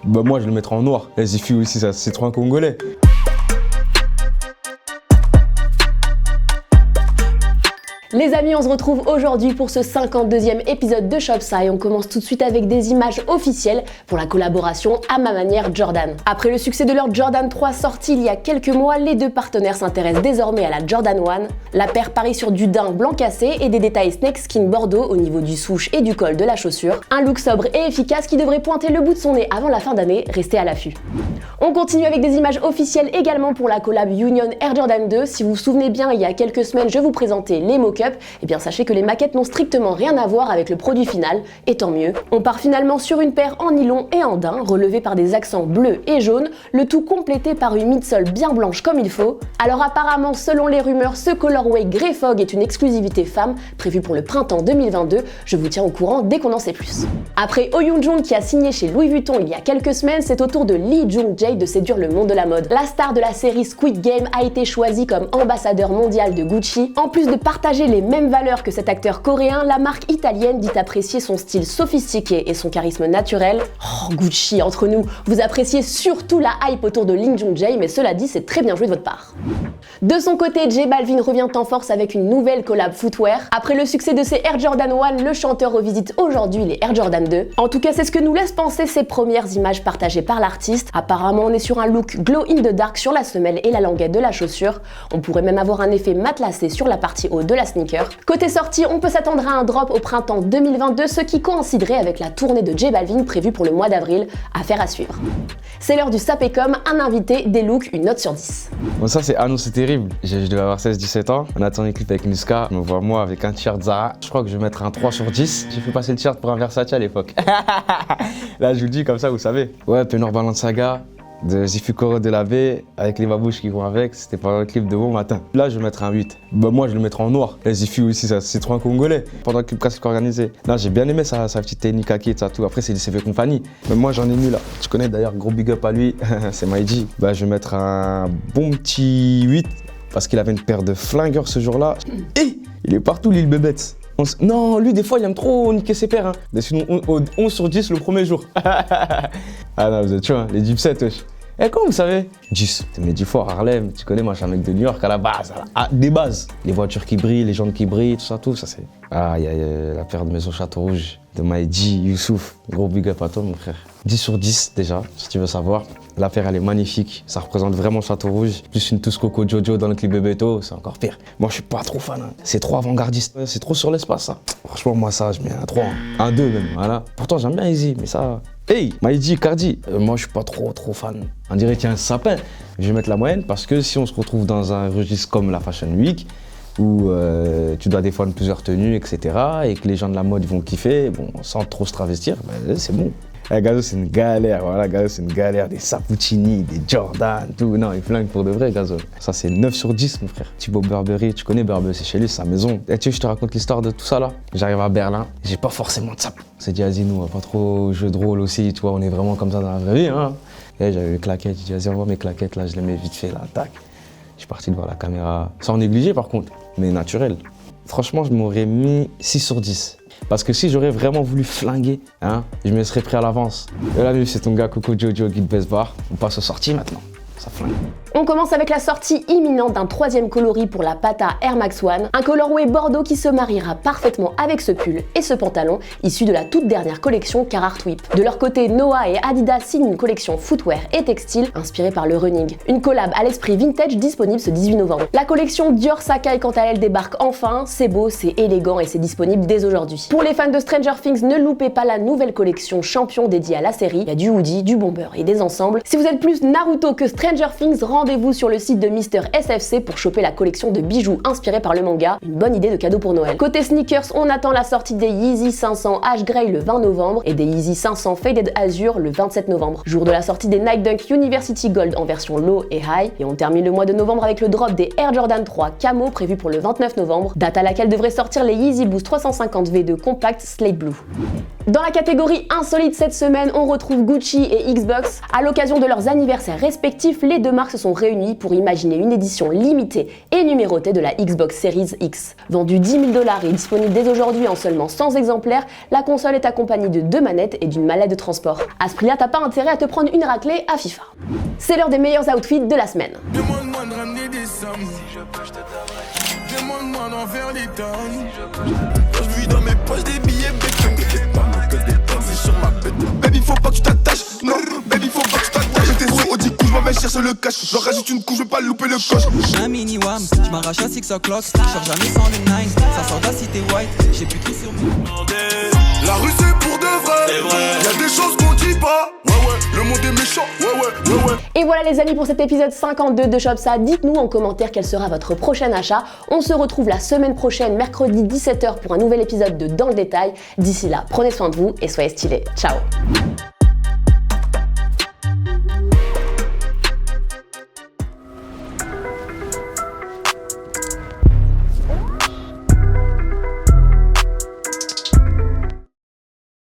Bah moi je le mettrais en noir. Et Zifu aussi, ça c'est trop un Congolais. Les amis, on se retrouve aujourd'hui pour ce 52e épisode de Shopsai. On commence tout de suite avec des images officielles pour la collaboration À ma manière Jordan. Après le succès de leur Jordan 3 sorti il y a quelques mois, les deux partenaires s'intéressent désormais à la Jordan 1. La paire parie sur du daim blanc cassé et des détails snakeskin bordeaux au niveau du souche et du col de la chaussure. Un look sobre et efficace qui devrait pointer le bout de son nez avant la fin d'année. Restez à l'affût. On continue avec des images officielles également pour la collab Union Air Jordan 2. Si vous vous souvenez bien, il y a quelques semaines, je vous présentais les mock-ups. Et bien sachez que les maquettes n'ont strictement rien à voir avec le produit final, et tant mieux. On part finalement sur une paire en nylon et en daim, relevée par des accents bleus et jaunes, le tout complété par une midsole bien blanche comme il faut. Alors apparemment, selon les rumeurs, ce colorway Grey Fog est une exclusivité femme, prévue pour le printemps 2022. Je vous tiens au courant dès qu'on en sait plus. Après Oh Yoon Jung qui a signé chez Louis Vuitton il y a quelques semaines, c'est au tour de Lee Jung Jae de séduire le monde de la mode. La star de la série Squid Game a été choisie comme ambassadeur mondial de Gucci. En plus de partager les mêmes valeurs que cet acteur coréen, la marque italienne dit apprécier son style sophistiqué et son charisme naturel. Oh, Gucci, entre nous, vous appréciez surtout la hype autour de Lee Jung Jae, mais cela dit, c'est très bien joué de votre part. De son côté, J Balvin revient en force avec une nouvelle collab footwear. Après le succès de ses Air Jordan 1, le chanteur revisite aujourd'hui les Air Jordan 2. En tout cas, c'est ce que nous laissent penser ces premières images partagées par l'artiste. Apparemment, on est sur un look glow in the dark sur la semelle et la languette de la chaussure. On pourrait même avoir un effet matelassé sur la partie haut de la sneaker. Côté sortie, on peut s'attendre à un drop au printemps 2022, ce qui coïnciderait avec la tournée de J Balvin prévue pour le mois d'avril. Affaire à suivre. C'est l'heure du sapé comme un invité, des looks, une note sur 10. Bon ça c'est c'est terrible. Je devais avoir 16-17 ans. On a tourné le clip avec Muska. Je me vois moi avec un t-shirt Zara. Je crois que je vais mettre un 3 sur 10. J'ai fait passer le t-shirt pour un Versace à l'époque. Là je vous le dis comme ça, vous savez. Ouais, Penor Balenciaga de Zifu de la baie avec les babouches qui vont avec, c'était pendant le clip de Bon Matin. Là je vais mettre un 8. Bah moi je le mettrai en noir. Et Zifu aussi, ça c'est trop un Congolais. Pendant le clip classique organisé. Là j'ai bien aimé sa petite technique kaki et tout. Après c'est du CV compagnie. Mais moi j'en ai mis là. Tu connais d'ailleurs, gros big up à lui, c'est Maïji. Bah je vais mettre un bon petit 8 parce qu'il avait une paire de flingueurs ce jour-là. Et il est partout Lil Bébête. Non, lui des fois il aime trop niquer ses paires. Hein. Mais sinon 11 sur 10 le premier jour. Ah non, vous êtes chaud, hein, les Gypsets, wesh. Eh, comment vous savez 10, t'es mes 10 fois Harlem, tu connais, moi je suis un mec de New York à la base, des bases. Les voitures qui brillent, les jantes qui brillent, tout ça c'est... Ah, il y a la paire de Maison Château Rouge, de Maïji, Youssouf, gros big up à toi mon frère. 10 sur 10 déjà, si tu veux savoir. La paire elle est magnifique, ça représente vraiment Château Rouge. Plus une touche Coco Jojo dans le clip Bebeto, c'est encore pire. Moi je suis pas trop fan, hein. C'est trop avant-gardiste, c'est trop sur l'espace ça. Franchement moi ça, je mets un 3, un 2 même, voilà. Pourtant j'aime bien Easy, mais ça... Hey, Maïji, Cardi, moi je suis pas trop fan. On dirait qu'il y a un sapin. Je vais mettre la moyenne parce que si on se retrouve dans un registre comme la Fashion Week, où tu dois défendre plusieurs tenues, etc., et que les gens de la mode vont kiffer, bon, sans trop se travestir, ben, c'est bon. Gazo, c'est une galère, voilà, Gazo, c'est une galère, des Sapuccini, des Jordan, tout. Non, il flingue pour de vrai, Gazo. Ça, c'est 9 sur 10, mon frère. Thibaut Burberry, tu connais Burberry, c'est chez lui, c'est sa maison. Et tu veux, je te raconte l'histoire de tout ça, là. J'arrive à Berlin, j'ai pas forcément de sap. C'est dit, vas-y, nous, pas trop jeu de rôle aussi, tu vois, on est vraiment comme ça dans la vraie vie, hein. Et j'avais mes claquettes, j'ai dit, vas-y, envoie mes claquettes, là, je les mets vite fait, là, tac. Je suis parti devant la caméra, sans négliger, par contre, mais naturel. Franchement, je m'aurais mis 6 sur 10. Parce que si j'aurais vraiment voulu flinguer, hein, je me serais pris à l'avance. Et là, c'est ton gars Coco Jojo, Guide Best Bar. On passe aux sorties maintenant. Ça flingue. On commence avec la sortie imminente d'un troisième coloris pour la Pata Air Max One, un colorway bordeaux qui se mariera parfaitement avec ce pull et ce pantalon, issu de la toute dernière collection Carhartt Whip. De leur côté, Noah et Adidas signent une collection footwear et textile inspirée par le running. Une collab à l'esprit vintage disponible ce 18 novembre. La collection Dior Sakai, quant à elle, débarque enfin. C'est beau, c'est élégant et c'est disponible dès aujourd'hui. Pour les fans de Stranger Things, ne loupez pas la nouvelle collection Champion dédiée à la série. Il y a du hoodie, du bomber et des ensembles. Si vous êtes plus Naruto que Stranger Things, rendez-vous sur le site de Mister SFC pour choper la collection de bijoux inspirée par le manga. Une bonne idée de cadeau pour Noël. Côté sneakers, on attend la sortie des Yeezy 500 Ash Grey le 20 novembre et des Yeezy 500 Faded Azure le 27 novembre. Jour de la sortie des Nike Dunk University Gold en version low et high. Et on termine le mois de novembre avec le drop des Air Jordan 3 Camo prévu pour le 29 novembre, date à laquelle devraient sortir les Yeezy Boost 350 V2 Compact Slate Blue. Dans la catégorie insolite cette semaine, on retrouve Gucci et Xbox. À l'occasion de leurs anniversaires respectifs, les deux marques se sont réunies pour imaginer une édition limitée et numérotée de la Xbox Series X. Vendue 10 000 $ et disponible dès aujourd'hui en seulement 100 exemplaires, la console est accompagnée de 2 manettes et d'une mallette de transport. À ce prix-là, t'as pas intérêt à te prendre une raclée à FIFA. C'est l'heure des meilleurs outfits de la semaine. Demande-moi de ramener des sommes. Si je peux, je te donnerai. Demande-moi d'en faire des tonnes. Quand je vis dans mes poches des billets béton. Que des tonnes, c'est sur ma bête. Baby, faut pas que tu t'attaches. Non, baby, faut pas que tu t'attaches. J'étais sur Audi couche, je m'en vais chercher le cash. J'en rajoute une couche, je vais pas louper le coche. Un mini wham, je m'arrache à 6 o'clock. J'sors jamais sans le 9. Ça sort de la cité white. J'ai plus tout sur moi. La rue c'est pour de vrai. Y'a des choses qu'on dit pas. Ouais, le monde est méchant. Ouais. Et voilà les amis pour cet épisode 52 de Shopsa. Dites-nous en commentaire quel sera votre prochain achat. On se retrouve la semaine prochaine, mercredi 17 h pour un nouvel épisode de Dans le détail. D'ici là, prenez soin de vous et soyez stylés. Ciao.